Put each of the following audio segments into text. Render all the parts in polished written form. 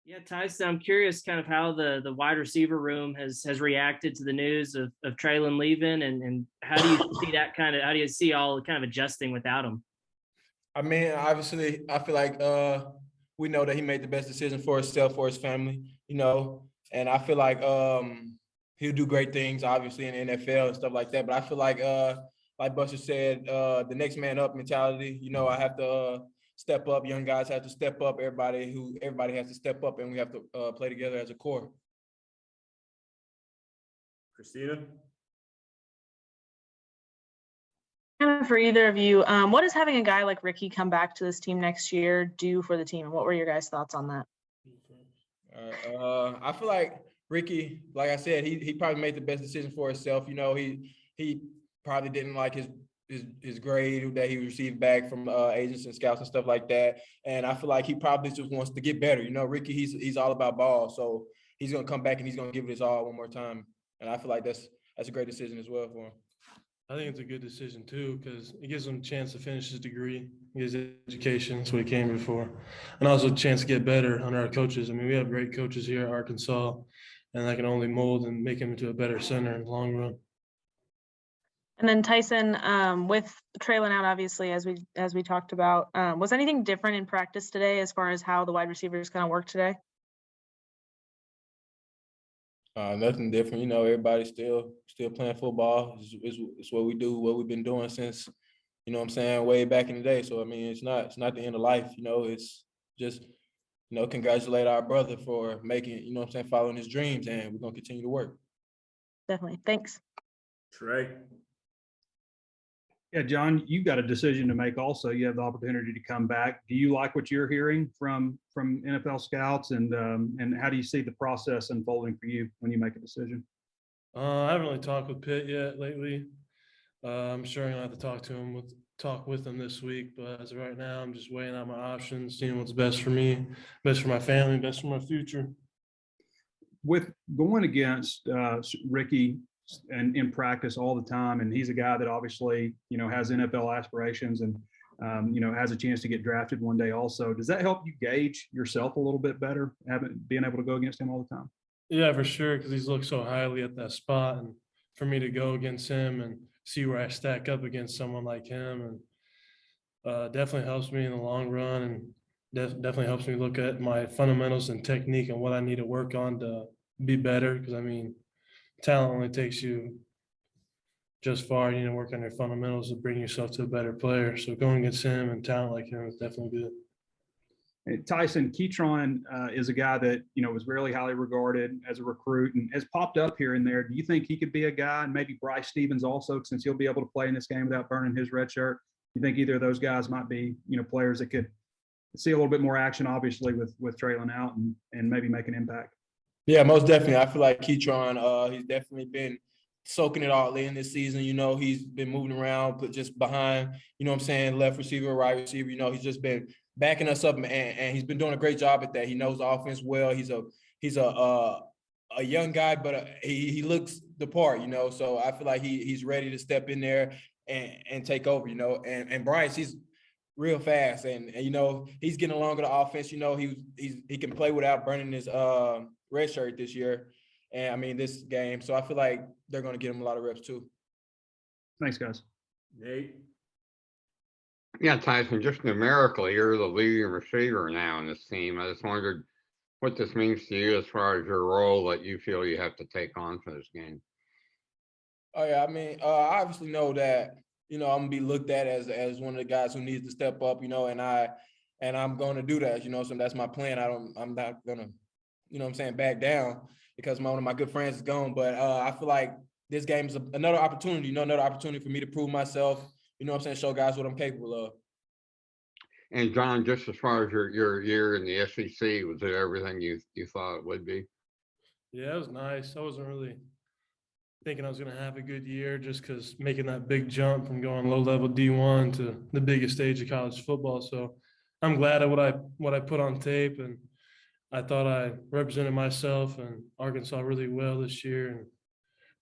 Yeah, Tyson, I'm curious kind of how the wide receiver room has reacted to the news of Traylon leaving, and how do you see that how do you see all kind of adjusting without him? I mean, obviously, I feel like we know that he made the best decision for himself, for his family, and I feel he'll do great things, obviously, in the NFL and stuff like that. But I feel like Buster said, the next man up mentality. I have to step up. Young guys have to step up. Everybody has to step up, and we have to play together as a core. Christina? For either of you, what does having a guy like Ricky come back to this team next year do for the team? And what were your guys' thoughts on that? I feel like Ricky, like I said, he probably made the best decision for himself. He probably didn't like his grade that he received back from agents and scouts and stuff like that. And I feel like he probably just wants to get better. Ricky, he's all about ball, so he's gonna come back and he's gonna give it his all one more time. And I feel like that's a great decision as well for him. I think it's a good decision too, because it gives him a chance to finish his degree, his education. That's what he came before, and also a chance to get better under our coaches. I mean, we have great coaches here at Arkansas, and that can only mold and make him into a better center in the long run. And then Tyson, with Traylon out, obviously, as we talked about, was anything different in practice today as far as how the wide receivers kind of work today? Nothing different. Everybody's still playing football. It's what we do, what we've been doing since, way back in the day. So, I mean, it's not the end of life. It's just, congratulate our brother for making, following his dreams, and we're going to continue to work. Definitely. Thanks. Trey? Yeah, John, you've got a decision to make also. You have the opportunity to come back. Do you like what you're hearing from NFL scouts, and how do you see the process unfolding for you when you make a decision? I haven't really talked with Pitt yet lately. I'm sure I'm going to have to talk with him this week, but as of right now, I'm just weighing out my options, seeing what's best for me, best for my family, best for my future. With going against Ricky and in practice all the time, and he's a guy that obviously has NFL aspirations and has a chance to get drafted one day also, does that help you gauge yourself a little bit better, being able to go against him all the time? Yeah, for sure, because he's looked so highly at that spot, and for me to go against him and see where I stack up against someone like him, and definitely helps me in the long run, and definitely helps me look at my fundamentals and technique and what I need to work on to be better, because I mean, talent only takes you just far. You need to work on your fundamentals to bring yourself to a better player. So going against him and talent like him is definitely good. And Tyson, Keytron is a guy that was really highly regarded as a recruit and has popped up here and there. Do you think he could be a guy, and maybe Bryce Stevens also, since he'll be able to play in this game without burning his red shirt? You think either of those guys might be players that could see a little bit more action, obviously with Traylon out, and maybe make an impact? Yeah, most definitely. I feel like Keytron, he's definitely been soaking it all in this season. He's been moving around, but just behind, left receiver, right receiver. He's just been backing us up, and he's been doing a great job at that. He knows the offense well. He's a young guy, but he looks the part. So I feel like he's ready to step in there and take over. And Bryce, he's real fast, and he's getting along with the offense. He can play without burning his red shirt this year, and I mean this game. So I feel like they're going to get him a lot of reps too. Thanks, guys. Nate? Yeah, Tyson, just numerically, you're the leading receiver now in this team. I just wondered what this means to you as far as your role that you feel you have to take on for this game. Oh yeah, I mean, I obviously know that I'm gonna be looked at as one of the guys who needs to step up, and I'm going to do that, so that's my plan. I'm not gonna, back down because one of my good friends is gone. But I feel like this game is another opportunity, another opportunity for me to prove myself, show guys what I'm capable of. And John, just as far as your year in the SEC, was it everything you thought it would be? Yeah, it was nice. I wasn't really thinking I was going to have a good year, just because making that big jump from going low-level D1 to the biggest stage of college football. So I'm glad at what I put on tape, and I thought I represented myself and Arkansas really well this year, and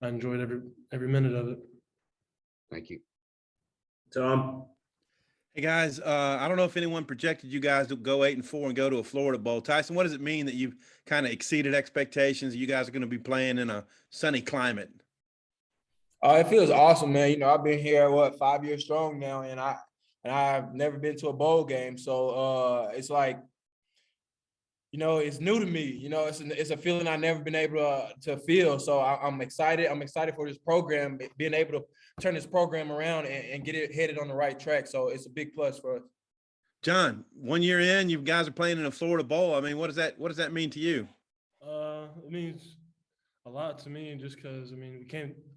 I enjoyed every minute of it. Thank you. Tom? Hey guys, I don't know if anyone projected you guys to go 8-4 and go to a Florida Bowl. Tyson, what does it mean that you've kind of exceeded expectations? You guys are going to be playing in a sunny climate. It feels awesome, man. I've been here 5 years strong now, and I've never been to a bowl game, so it's like, it's new to me. It's a feeling I've never been able to feel. So I'm excited. I'm excited for this program, being able to turn this program around and get it headed on the right track. So it's a big plus for us. John, 1 year in, you guys are playing in a Florida Bowl. I mean, what does that mean to you? It means a lot to me, just because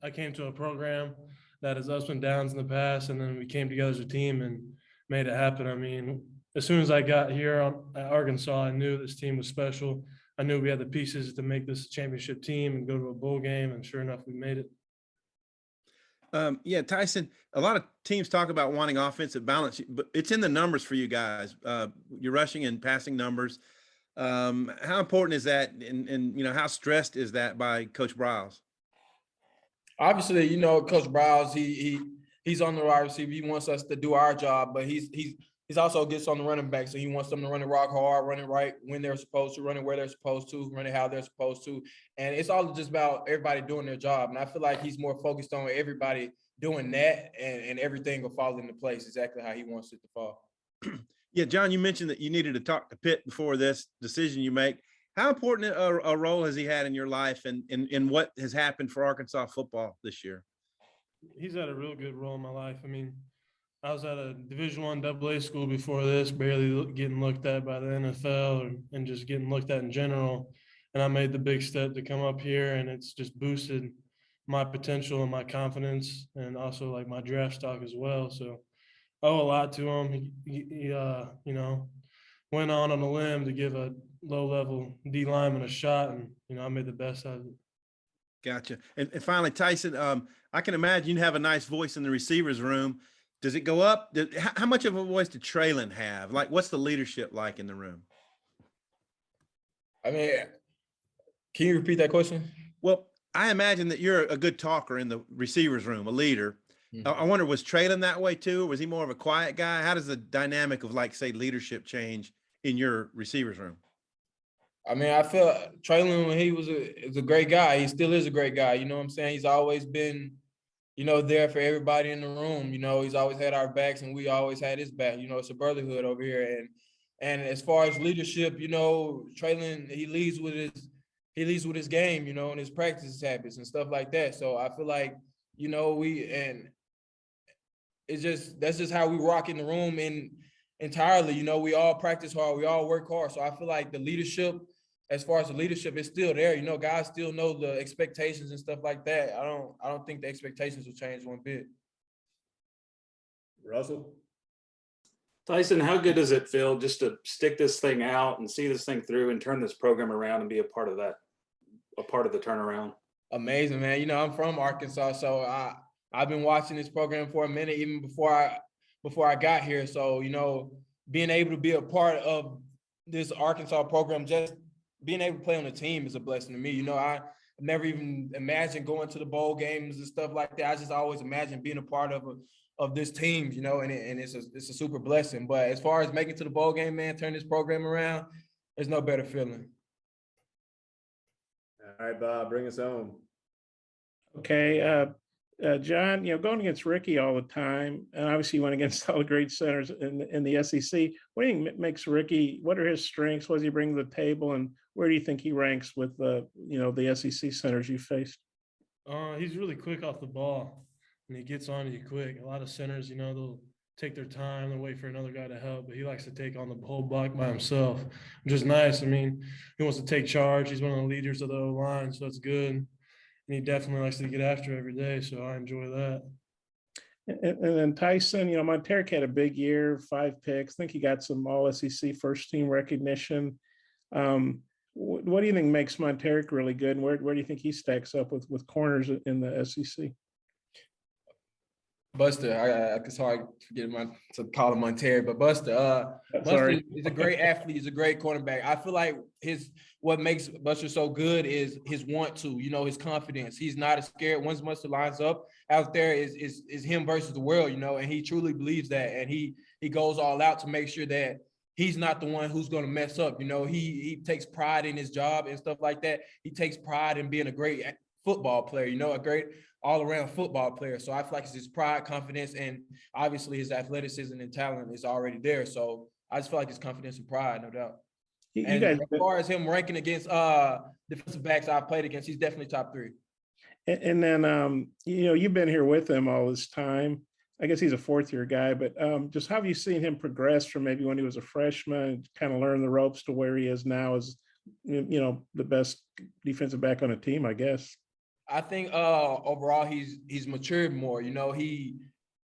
I came to a program that has ups and downs in the past, and then we came together as a team and made it happen. I mean, as soon as I got here at Arkansas, I knew this team was special. I knew we had the pieces to make this a championship team and go to a bowl game, and sure enough, we made it. Yeah, Tyson, a lot of teams talk about wanting offensive balance, but it's in the numbers for you guys. Your rushing and passing numbers. How important is that? And how stressed is that by Coach Briles? Obviously, Coach Briles, he's on the wide receiver. He wants us to do our job, but he's also gets on the running back. So he wants them to run it rock hard, run it right when they're supposed to, run it where they're supposed to, run it how they're supposed to. And it's all just about everybody doing their job. And I feel like he's more focused on everybody doing that, and everything will fall into place exactly how he wants it to fall. Yeah, John, you mentioned that you needed to talk to Pitt before this decision you make. How important a role has he had in your life, and in what has happened for Arkansas football this year? He's had a real good role in my life. I mean, I was at a Division I AA school before this, barely getting looked at by the NFL and just getting looked at in general. And I made the big step to come up here, and it's just boosted my potential and my confidence, and also like my draft stock as well. So I owe a lot to him. He went on a limb to give a low-level D lineman a shot, and I made the best out of it. Gotcha. And finally, Tyson, I can imagine you have a nice voice in the receivers room. Does it go up? How much of a voice did Traylon have? Like, what's the leadership like in the room? I mean, can you repeat that question? Well, I imagine that you're a good talker in the receivers room, a leader. Mm-hmm. I wonder, was Traylon that way too? Or was he more of a quiet guy? How does the dynamic of, like, say, leadership change in your receivers room? I mean, I feel Traylon, when he was a great guy, he still is a great guy. You know what I'm saying? He's always been, there for everybody in the room. He's always had our backs, and we always had his back. It's a brotherhood over here. And as far as leadership, Traylon, he leads with his game, and his practice habits and stuff like that. So I feel like, that's just how we rock in the room entirely. We all practice hard, we all work hard. So I feel like the leadership, as far as the leadership, is still there. Guys still know the expectations and stuff like that. I don't think the expectations will change one bit. Russell? Tyson, how good does it feel just to stick this thing out and see this thing through and turn this program around and be a part of the turnaround? Amazing, man. I'm from Arkansas, so I've been watching this program for a minute, even before I got here. So, being able to be a part of this Arkansas program, just being able to play on the team is a blessing to me. I never even imagined going to the bowl games and stuff like that. I just always imagined being a part of this team, and it's a super blessing. But as far as making it to the bowl game, man, turn this program around, there's no better feeling. All right, Bob, bring us home. Okay, John, going against Ricky all the time, and obviously you went against all the great centers in the SEC. What do you think makes Ricky? What are his strengths? What does he bring to the table, and where do you think he ranks with the SEC centers you faced? He's really quick off the ball, and he gets on you quick. A lot of centers, they'll take their time, they'll wait for another guy to help, but he likes to take on the whole block by himself, which is nice. I mean, he wants to take charge. He's one of the leaders of the O-line, so that's good. And he definitely likes to get after every day, so I enjoy that. And then Tyson, Monteric had a big year, 5 picks. I think he got some All-SEC first-team recognition. What do you think makes Monteric really good, and where do you think he stacks up with corners in the SEC? Buster, it's hard to call him Monteric, but Buster is a great athlete. He's a great cornerback. I feel like what makes Buster so good is his want to, his confidence. He's not as scared. Once Buster lines up out there, is him versus the world, and he truly believes that. And he he goes all out to make sure that he's not the one who's going to mess up. You know, he takes pride in his job and stuff like that. He takes pride in being a great football player, you know, a great all-around football player. So I feel like it's his pride, confidence, and obviously his athleticism and talent is already there. So I just feel like it's confidence and pride, no doubt. And as far as him ranking against defensive backs I've played against, he's definitely top 3. And then, you know, you've been here with him all this time. I guess he's a 4th-year guy, but just how have you seen him progress from maybe when he was a freshman, kind of learn the ropes to where he is now as, you know, the best defensive back on the team, I guess? I think overall he's matured more. You know,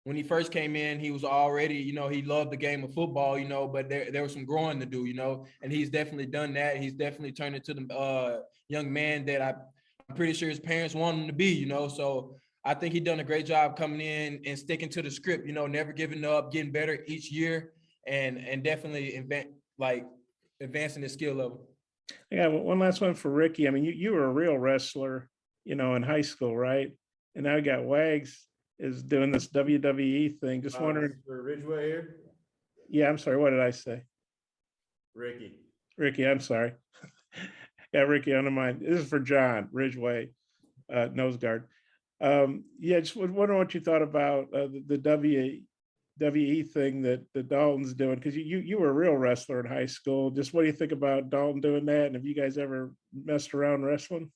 when he first came in, he was already, you know, he loved the game of football, you know, but there was some growing to do, you know, and he's definitely done that. He's definitely turned into the young man that I'm pretty sure his parents want him to be, you know. So I think he done a great job coming in and sticking to the script, you know, never giving up, getting better each year, and definitely advancing his skill level. Yeah, one last one for Ricky. I mean, you were a real wrestler, you know, in high school, right? And now you got Wags is doing this WWE thing. Just wondering. For Ridgeway here? Yeah, I'm sorry. What did I say? Ricky, I'm sorry. Yeah, Ricky, under mine. This is for John Ridgeway, nose guard. Yeah, just wondering what you thought about the WWE thing that Dalton's doing, because you were a real wrestler in high school. Just what do you think about Dalton doing that? And have you guys ever messed around wrestling?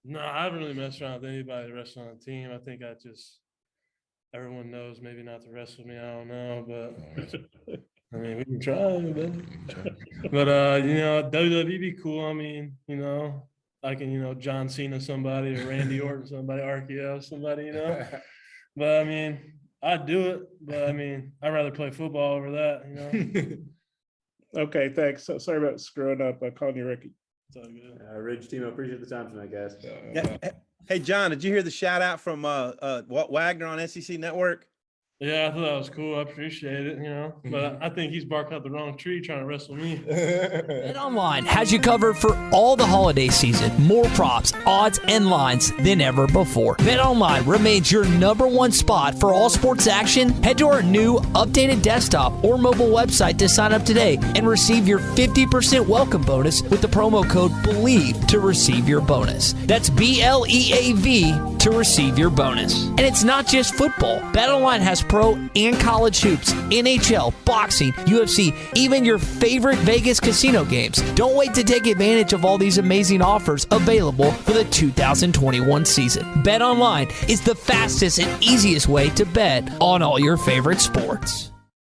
No, I haven't really messed around with anybody wrestling on the team. I think everyone knows maybe not to wrestle me. I don't know, but I mean, we can try, but you know, WWE be cool. I mean, you know, I can, you know, John Cena somebody or Randy Orton somebody, RKO somebody, you know. But I mean, I'd do it, but I mean, I'd rather play football over that, you know. Okay, thanks. So sorry about screwing up. Calling you Ricky. It's all good. Ridge team, I appreciate the time tonight, guys. Yeah. Hey, John, did you hear the shout out from Wagner on SEC Network? Yeah, I thought that was cool. I appreciate it, you know, but I think he's barking up the wrong tree trying to wrestle me. BetOnline has you covered for all the holiday season. More props, odds, and lines than ever before. BetOnline remains your #1 spot for all sports action. Head to our new updated desktop or mobile website to sign up today and receive your 50% welcome bonus with the promo code BELIEVE to receive your bonus. That's BLEAV to receive your bonus. And it's not just football. BetOnline has pro and college hoops, NHL, boxing, UFC, even your favorite Vegas casino games. Don't wait to take advantage of all these amazing offers available for the 2021 season. BetOnline is the fastest and easiest way to bet on all your favorite sports.